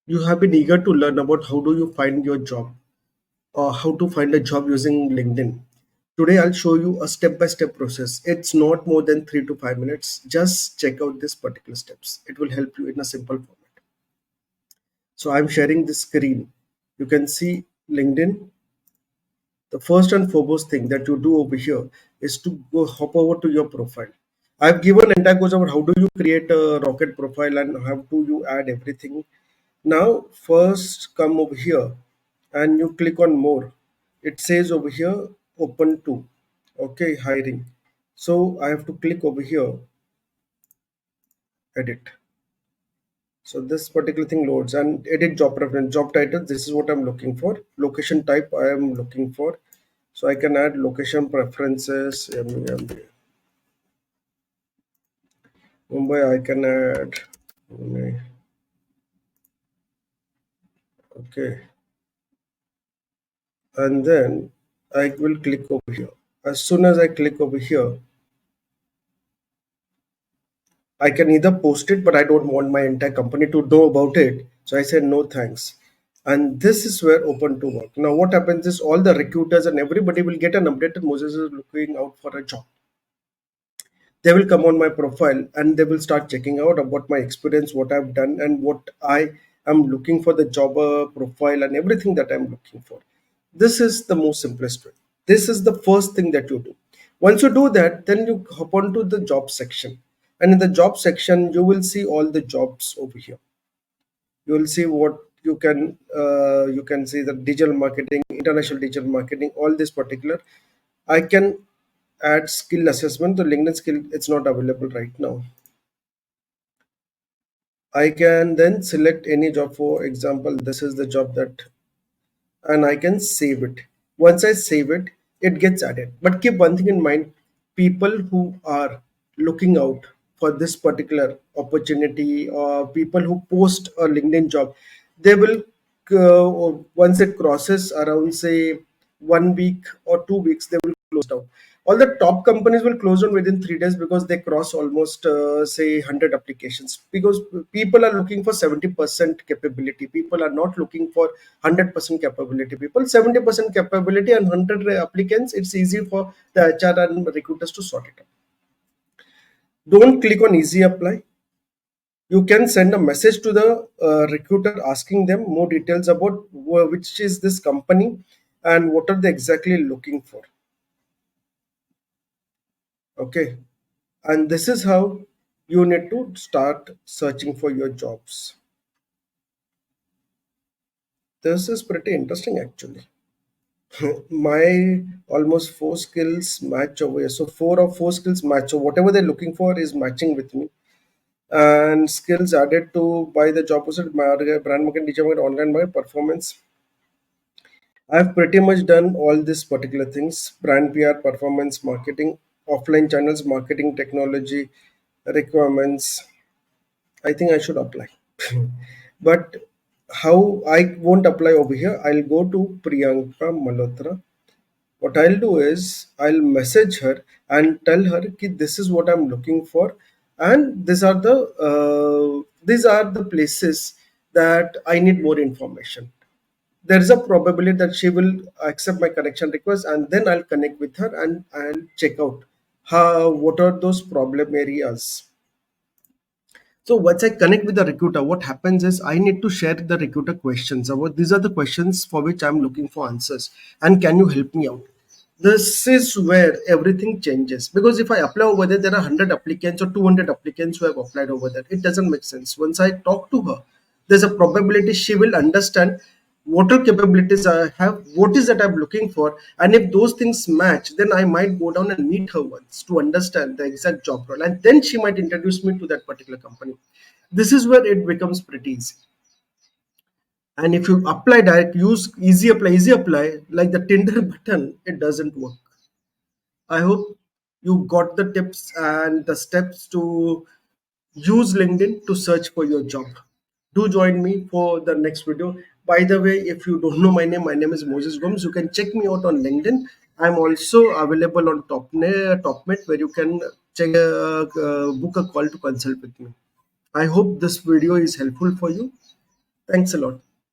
You have been eager to learn about how do you find your job or how to find a job using LinkedIn. Today I'll show you a step-by-step process. It's not more than 3 to 5 minutes. Just check out these particular steps. It will help you in a simple format. So I'm sharing this screen. You can see LinkedIn. The first and foremost thing that you do over here is to go hop over to your profile. I've given entire course about how do you create a rocket profile and how do you add everything. Now first come over here and you click on more. It says over here open to, okay, hiring. So I have to click over here, edit. So this particular thing loads and edit job preference, job title. This is what I'm looking for. Location type I am looking for. So I can add location preferences. Mumbai I can add. Pune. Okay, and then I will click over here. As soon as I click over here, I can either post it, but I don't want my entire company to know about it. So I said no thanks. And this is where open to work. Now what happens is all the recruiters and everybody will get an update that Moses is looking out for a job. They will come on my profile and they will start checking out about my experience, what I've done, and what I am looking for the job profile and everything that I'm looking for. This is the most simplest way. This is the first thing that you do. Once you do that, then you hop onto the job section. And in the job section, you will see all the jobs over here. You will see what you can see the digital marketing, international digital marketing, all this particular. I can add skill assessment. The LinkedIn skill it's not available right now. I can then select any job. For example, this is the job that, and I can save it. Once I save it, it gets added. But keep one thing in mind: people who are looking out for this particular opportunity, or people who post a LinkedIn job, they will once it crosses around say 1 week or 2 weeks, they will close down. All the top companies will close down within 3 days because they cross almost say 100 applications, because people are looking for 70% capability. People are not looking for 100% capability. People 70% capability and 100 applicants, it's easy for the HR and recruiters to sort it out. Don't click on easy apply. You can send a message to the recruiter asking them more details about which is this company and what are they exactly looking for. Okay, and this is how you need to start searching for your jobs. This is pretty interesting actually. My almost four skills match over here. So four of four skills match. So whatever they're looking for is matching with me. And skills added to by the job posted brand marketing, digital marketing, online marketing, performance. I've pretty much done all these particular things: brand PR, performance marketing, offline channels, marketing technology, requirements. I think I should apply. But how I won't apply over here, I'll go to Priyanka Malhotra. What I'll do is I'll message her and tell her कि this is what I'm looking for, and these are the places that I need more information. There is a probability that she will accept my connection request, and then I'll connect with her and I'll check out how what are those problem areas. So once I connect with the recruiter, what happens is I need to share the recruiter questions about these are the questions for which I'm looking for answers. And can you help me out? This is where everything changes, because if I apply over there, there are 100 applicants or 200 applicants who have applied over there. It doesn't make sense. Once I talk to her, there's a probability she will understand what are capabilities I have, what is that I'm looking for, and if those things match, then I might go down and meet her once to understand the exact job role, and then she might introduce me to that particular company. This is where it becomes pretty easy. And if you apply direct, use easy apply like the Tinder button, it doesn't work. I hope you got the tips and the steps to use LinkedIn to search for your job. Do join me for the next video. By the way, if you don't know my name is Moses Gomes. You can check me out on LinkedIn. I'm also available on Topmate, where you can check book a call to consult with me. I hope this video is helpful for you. Thanks a lot.